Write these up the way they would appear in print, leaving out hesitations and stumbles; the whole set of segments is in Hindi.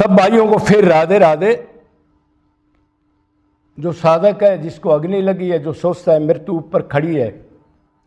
सब भाइयों को फिर राधे राधे। जो साधक है, जिसको अग्नि लगी है, जो सोचता है मृत्यु ऊपर खड़ी है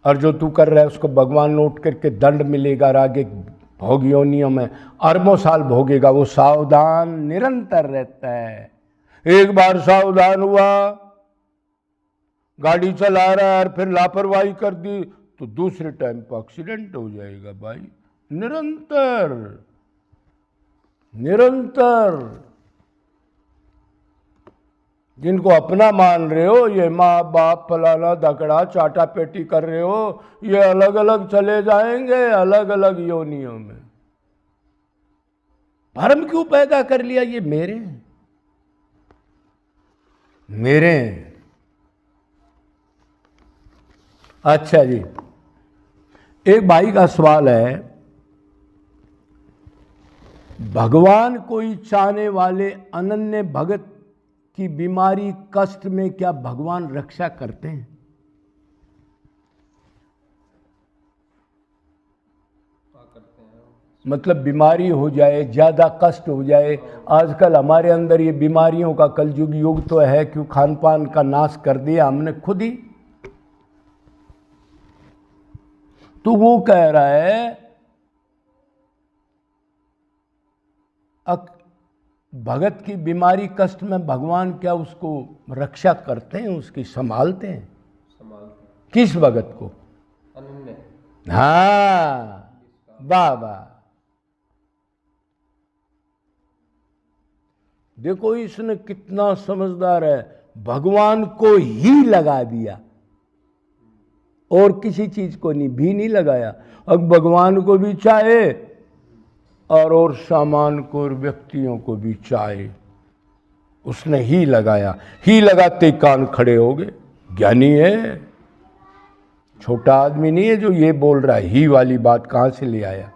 और जो तू कर रहा है उसको भगवान नोट करके दंड मिलेगा और आगे भोग योनियों में अरबों साल भोगेगा, वो सावधान निरंतर रहता है। एक बार सावधान हुआ, गाड़ी चला रहा है और फिर लापरवाही कर दी तो दूसरे टाइम पर एक्सीडेंट हो जाएगा भाई। निरंतर निरंतर जिनको अपना मान रहे हो, ये माँ बाप फलाना धकड़ा चाटा पेटी कर रहे हो, ये अलग अलग चले जाएंगे, अलग अलग योनियों में। भ्रम क्यों पैदा कर लिया? ये मेरे मेरे अच्छा जी, एक भाई का सवाल है, भगवान कोई चाहने वाले अनन्य भगत की बीमारी कष्ट में क्या भगवान रक्षा करते हैं? मतलब बीमारी हो जाए, ज्यादा कष्ट हो जाए। आजकल हमारे अंदर ये बीमारियों का कलयुग युग तो है, क्यों खान पान का नाश कर दिया हमने खुद ही। तो वो कह रहा है भगत की बीमारी कष्ट में भगवान क्या उसको रक्षा करते हैं, उसकी संभालते हैं? किस भगत को? अनन्य। हाँ, वाह वाह। देखो इसने कितना समझदार है, भगवान को ही लगा दिया और किसी चीज को भी नहीं लगाया। अब भगवान को भी चाहे और सामान को और व्यक्तियों को भी चाहे, उसने ही लगाया। ही लगाते कान खड़े हो गए। ज्ञानी है, छोटा आदमी नहीं है जो ये बोल रहा है। ही वाली बात कहां से ले आया?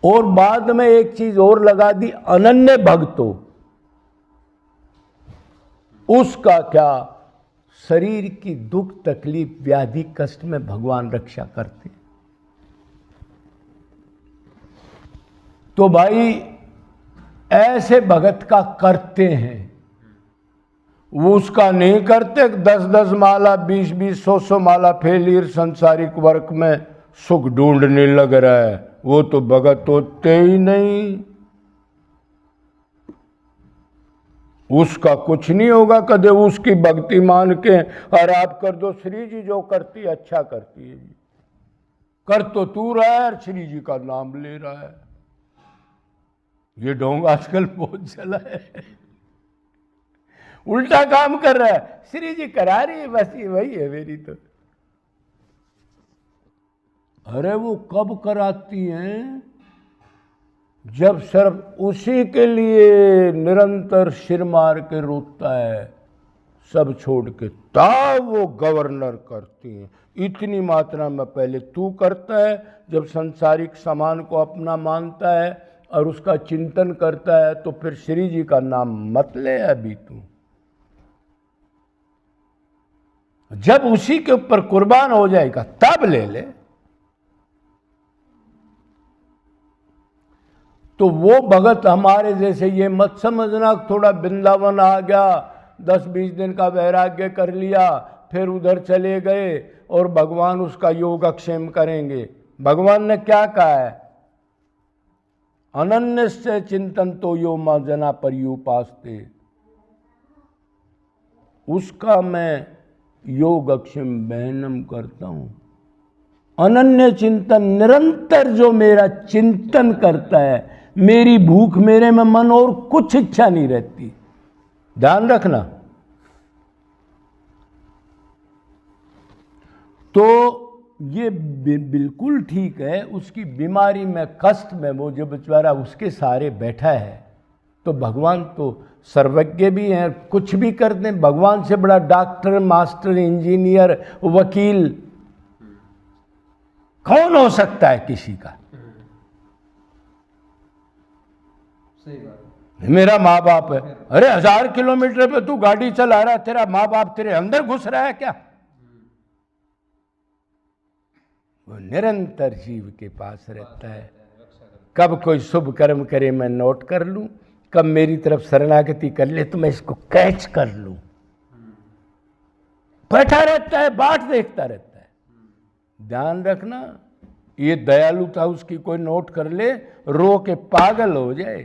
और बाद में एक चीज और लगा दी, अनन्य भक्तो, उसका क्या? शरीर की दुख तकलीफ व्याधि कष्ट में भगवान रक्षा करते। तो भाई ऐसे भगत का करते हैं, वो उसका नहीं करते। 10-10 माला 20-20 100-100 माला फेलियर संसारिक वर्क में सुख ढूंढने लग रहा है, वो तो भगत होते ही नहीं। उसका कुछ नहीं होगा कदे उसकी भक्ति मान के और आप कर दो। श्री जी जो करती अच्छा करती है जी, कर तो तू रहा है और श्री जी का नाम ले रहा है। ये ढोंग आजकल बहुत चला है, उल्टा काम कर रहा है। श्री जी करा रही है, बस ये वही है मेरी तो। अरे वो कब कराती हैं? जब सिर्फ उसी के लिए निरंतर सिर मार के रोता है, सब छोड़ के, तब वो गवर्नर करती हैं। इतनी मात्रा में पहले तू करता है, जब संसारिक सामान को अपना मानता है और उसका चिंतन करता है, तो फिर श्री जी का नाम मत ले अभी तू। जब उसी के ऊपर कुर्बान हो जाएगा तब ले ले। तो वो भगत हमारे जैसे ये मत समझना, थोड़ा वृंदावन आ गया, 10-20 दिन का वैराग्य कर लिया, फिर उधर चले गए और भगवान उसका योगक्षेम करेंगे। भगवान ने क्या कहा है? अनन्य से चिंतन तो यो मां जना पर्युपास्ते, उसका मैं योगक्षेम बहनम करता हूं। अनन्य चिंतन, निरंतर जो मेरा चिंतन करता है, मेरी भूख मेरे में मन और कुछ इच्छा नहीं रहती। ध्यान रखना। तो ये बिल्कुल ठीक है, उसकी बीमारी में कष्ट में वो जो बेचारा उसके सहारे बैठा है, तो भगवान तो सर्वज्ञ भी हैं, कुछ भी कर दें। भगवान से बड़ा डॉक्टर, मास्टर, इंजीनियर, वकील कौन हो सकता है किसी का? सही बात। मेरा माँ बाप है। अरे 1000 किलोमीटर पे तू गाड़ी चला रहा है, तेरा माँ बाप तेरे अंदर घुस रहा है क्या? वो निरंतर जीव के पास रहता है। कब कोई शुभ कर्म करे मैं नोट कर लूं, कब मेरी तरफ शरणागति कर ले तो मैं इसको कैच कर लूं। बैठा रहता है, बाट देखता रहता है। ध्यान रखना, ये दयालुता उसकी कोई नोट कर ले, रो के पागल हो जाए।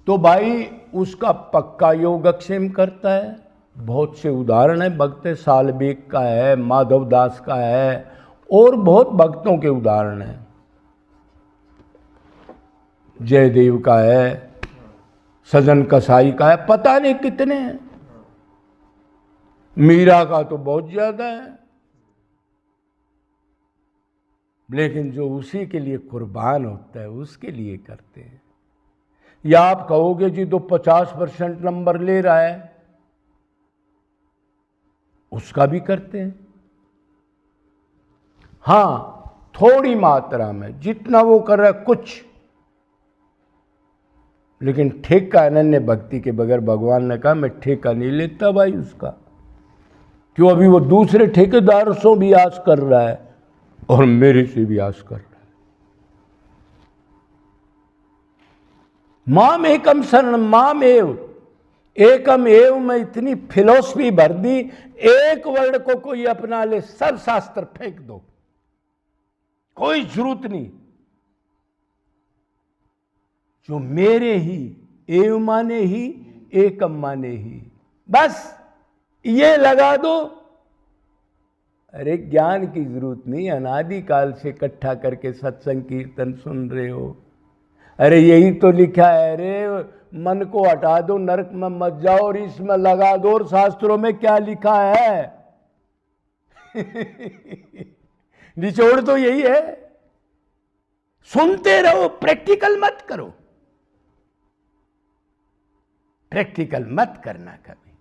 तो भाई उसका पक्का योगक्षेम करता है। बहुत से उदाहरण है, भक्त सालबेग का है, माधव दास का है, और बहुत भक्तों के उदाहरण हैं। जयदेव का है, सजन कसाई का है, पता नहीं कितने हैं। मीरा का तो बहुत ज्यादा है। लेकिन जो उसी के लिए कुर्बान होता है उसके लिए करते हैं। या आप कहोगे जी तो 50% नंबर ले रहा है, उसका भी करते हैं। हाँ, थोड़ी मात्रा में, जितना वो कर रहा है कुछ। लेकिन ठेका अनन्य भक्ति के बगैर, भगवान ने कहा मैं ठेका नहीं लेता भाई उसका। क्यों? अभी वो दूसरे ठेकेदारों से भी आस कर रहा है और मेरे से भी आस कर रहा है। माम एकम शरण माम एव, एकम एव में इतनी फिलॉसफी भर दी, एक वर्ड को कोई अपना ले, सब शास्त्र फेंक दो, कोई जरूरत नहीं। जो मेरे ही, एव माने ही, एकम माने ही, बस ये लगा दो। अरे ज्ञान की जरूरत नहीं, अनादिकाल से इकट्ठा करके सत्संग कीर्तन सुन रहे हो। अरे यही तो लिखा है, अरे मन को हटा दो, नरक में मत जाओ, और इसमें लगा दो। और शास्त्रों में क्या लिखा है? निचोड़ तो यही है, सुनते रहो, प्रैक्टिकल मत करो। प्रैक्टिकल मत करना कभी।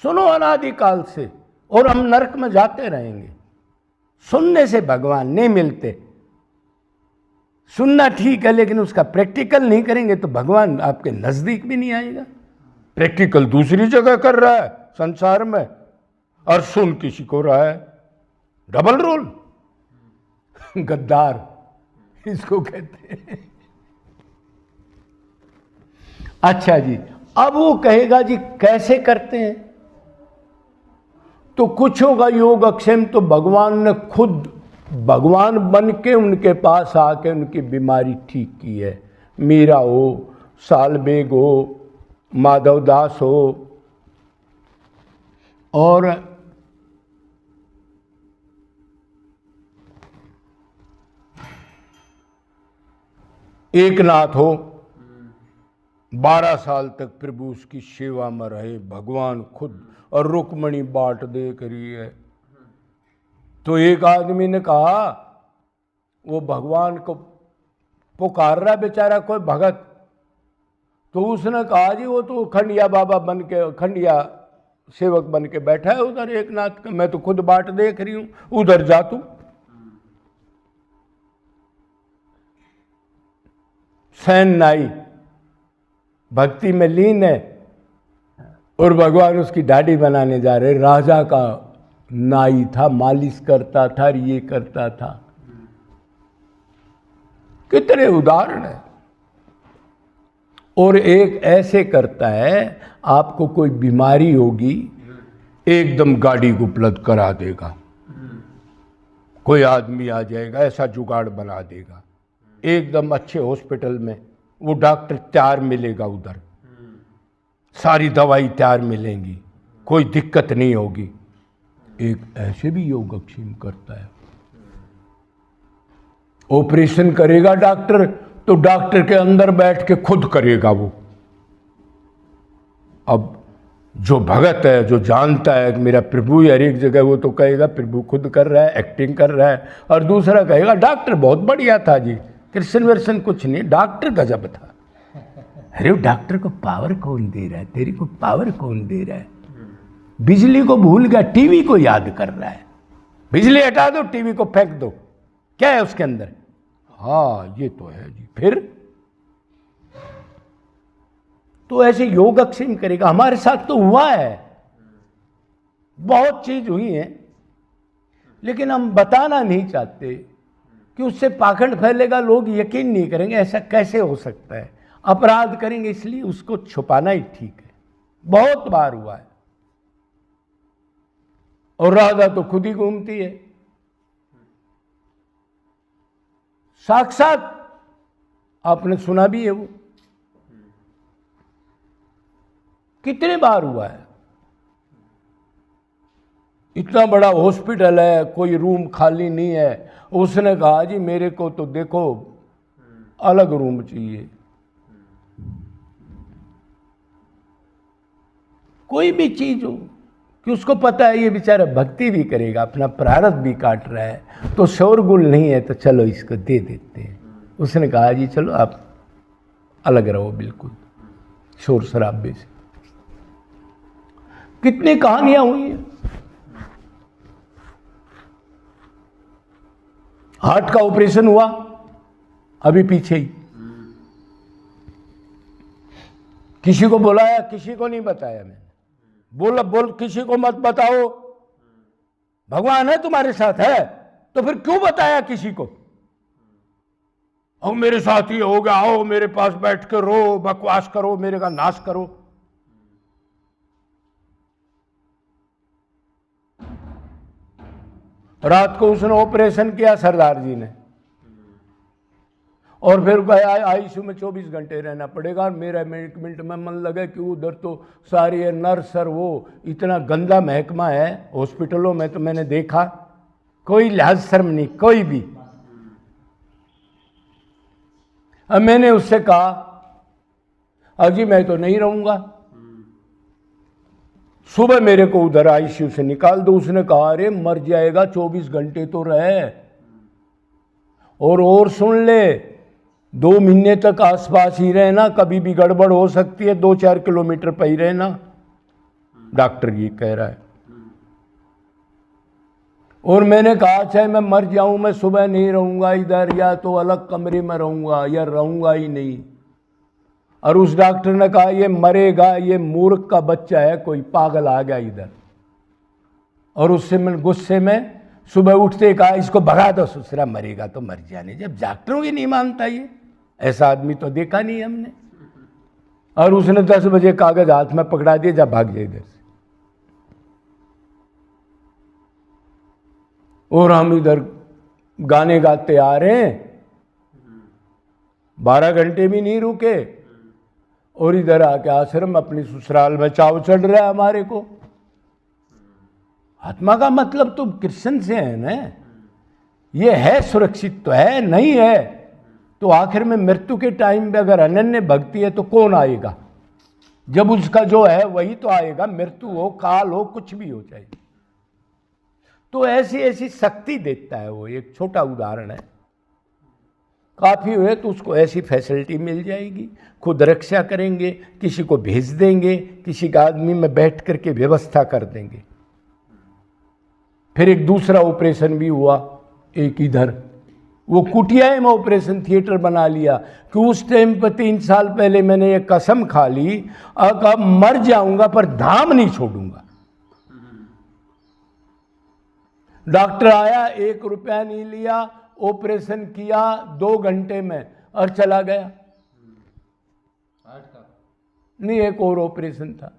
सुनो अनादिकाल से, और हम नरक में जाते रहेंगे। सुनने से भगवान नहीं मिलते। सुनना ठीक है, लेकिन उसका प्रैक्टिकल नहीं करेंगे तो भगवान आपके नजदीक भी नहीं आएगा। प्रैक्टिकल दूसरी जगह कर रहा है संसार में, और सुन किसी को रहा है। डबल रोल, गद्दार इसको कहते हैं। अच्छा जी, अब वो कहेगा जी कैसे करते हैं? तो कुछ होगा योगक्षेम तो भगवान ने खुद भगवान बन के उनके पास आके उनकी बीमारी ठीक की है। मीरा हो, सालबेग हो, माधव दास हो, और एकनाथ हो, 12 साल तक प्रभु उसकी सेवा में रहे, भगवान खुद, और रुक्मणी बाट देख रही है। तो एक आदमी ने कहा, वो भगवान को पुकार रहा बेचारा कोई भगत, तो उसने कहा जी वो तो खंडिया बाबा बन के, खंडिया सेवक बन के बैठा है उधर एकनाथ का, मैं तो खुद बाट देख रही हूं, उधर जा तू। सैन नाई भक्ति में लीन है, और भगवान उसकी दाढ़ी बनाने जा रहे। राजा का नाई था, मालिश करता था, ये करता था। कितने उदाहरण है। और एक ऐसे करता है, आपको कोई बीमारी होगी एकदम गाड़ी को उपलब्ध करा देगा, कोई आदमी आ जाएगा, ऐसा जुगाड़ बना देगा, एकदम अच्छे हॉस्पिटल में वो डॉक्टर तैयार मिलेगा, उधर सारी दवाई तैयार मिलेंगी, कोई दिक्कत नहीं होगी। एक ऐसे भी योगक्षेम करता है। ऑपरेशन करेगा डॉक्टर, तो डॉक्टर के अंदर बैठ के खुद करेगा वो। अब जो भगत है, जो जानता है कि मेरा प्रभु हर एक जगह, वो तो कहेगा प्रभु खुद कर रहा है, एक्टिंग कर रहा है। और दूसरा कहेगा डॉक्टर बहुत बढ़िया था जी, कृष्ण वर्षन कुछ नहीं, डॉक्टर गजब था। अरे डॉक्टर को पावर कौन दे रहा है? तेरी को पावर कौन दे रहा है? बिजली को भूल गया, टीवी को याद कर रहा है। बिजली हटा दो, टीवी को फेंक दो, क्या है उसके अंदर? हाँ ये तो है जी। फिर तो ऐसे योगक्षेम करेगा। हमारे साथ तो हुआ है, बहुत चीज हुई है। लेकिन हम बताना नहीं चाहते कि उससे पाखंड फैलेगा, लोग यकीन नहीं करेंगे, ऐसा कैसे हो सकता है, अपराध करेंगे, इसलिए उसको छुपाना ही ठीक है। बहुत बार हुआ है। और राधा तो खुद ही घूमती है, साक्षात आपने सुना भी है, वो कितने बार हुआ है। इतना बड़ा हॉस्पिटल है, कोई रूम खाली नहीं है, उसने कहा जी मेरे को तो देखो अलग रूम चाहिए। कोई भी चीज हो कि उसको पता है ये बेचारा भक्ति भी करेगा, अपना प्रारब्ध भी काट रहा है, तो शोरगुल नहीं है, तो चलो इसको दे देते हैं। उसने कहा जी चलो आप अलग रहो बिल्कुल शोर शराबे से। कितनी कहानियां हुई हैं। हार्ट का ऑपरेशन हुआ अभी पीछे ही, किसी को बुलाया, किसी को नहीं बताया मैंने। बोल किसी को मत बताओ, भगवान है तुम्हारे साथ है तो फिर क्यों बताया किसी को। और मेरे साथ ही हो गया, आओ मेरे पास बैठ के रो, बकवास करो, मेरे का नाश करो। रात को उसने ऑपरेशन किया सरदार जी ने, और फिर गया आईसीयू में 24 घंटे रहना पड़ेगा। मेरा एक मिनट में मन लगा कि उधर तो सारी नर्स और वो इतना गंदा महकमा है हॉस्पिटलों में, तो मैंने देखा कोई लिहाज शर्म नहीं, कोई भी। अब मैंने उससे कहा अजी मैं तो नहीं रहूंगा, सुबह मेरे को उधर आईसीयू से निकाल दो। उसने कहा अरे मर जाएगा, 24 घंटे तो रहे, और सुन ले 2 महीने तक आसपास ही रहना, कभी भी गड़बड़ हो सकती है, 2-4 किलोमीटर पे ही रहना, डॉक्टर ये कह रहा है। और मैंने कहा चाहे मैं मर जाऊं, मैं सुबह नहीं रहूंगा इधर, या तो अलग कमरे में रहूंगा या रहूंगा ही नहीं। और उस डॉक्टर ने कहा ये मरेगा, ये मूर्ख का बच्चा है, कोई पागल आ गया इधर। और उससे मैं गुस्से में सुबह उठते कहा इसको भगा दो, ससुरा मरेगा तो मर जाने। जब डॉक्टरों की नहीं मानता ये, ऐसा आदमी तो देखा नहीं हमने। और उसने 10 बजे कागज हाथ में पकड़ा दिया, जब भाग जाए इधर से। और हम इधर गाने गाते आ रहे हैं, 12 घंटे भी नहीं रुके, और इधर आके आश्रम अपनी ससुराल में चाव चढ़ रहा है हमारे को। आत्मा का मतलब तो कृष्ण से है ना, ये है सुरक्षित तो है, नहीं है तो आखिर में मृत्यु के टाइम पे अगर अनन्य भक्ति है तो कौन आएगा। जब उसका जो है वही तो आएगा, मृत्यु हो, काल हो, कुछ भी हो जाए। तो ऐसी ऐसी शक्ति देता है वो। एक छोटा उदाहरण है, काफी हुए तो उसको ऐसी फैसिलिटी मिल जाएगी, खुद रक्षा करेंगे, किसी को भेज देंगे, किसी का आदमी में बैठ करके व्यवस्था कर देंगे। फिर एक दूसरा ऑपरेशन भी हुआ, एक इधर वो कुटिया में ऑपरेशन थिएटर बना लिया कि उस टाइम पर 3 साल पहले मैंने ये कसम खा ली अब मर जाऊंगा पर धाम नहीं छोड़ूंगा। डॉक्टर आया, 1 रुपया नहीं लिया, ऑपरेशन किया 2 घंटे में और चला गया। हार्ट का नहीं, एक और ऑपरेशन था।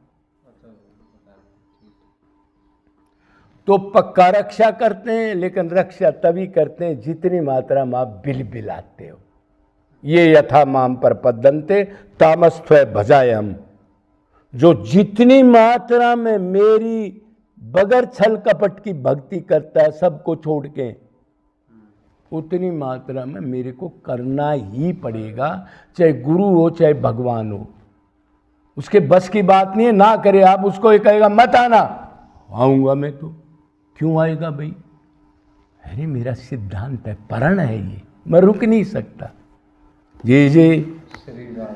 तो पक्का रक्षा करते हैं, लेकिन रक्षा तभी करते हैं जितनी मात्रा में आप बिल बिलाते हो। ये यथा माम पर पदंते तामस्त्व भजायम, जो जितनी मात्रा में मेरी बगैर छल कपट की भक्ति करता है सबको छोड़ के, उतनी मात्रा में मेरे को करना ही पड़ेगा, चाहे गुरु हो चाहे भगवान हो। उसके बस की बात नहीं है, ना करे आप उसको ये कहेगा मत आना, आऊंगा मैं तो। क्यों आएगा भाई? अरे मेरा सिद्धांत है, प्रण है ये, मैं रुक नहीं सकता। जी जी। श्री राम।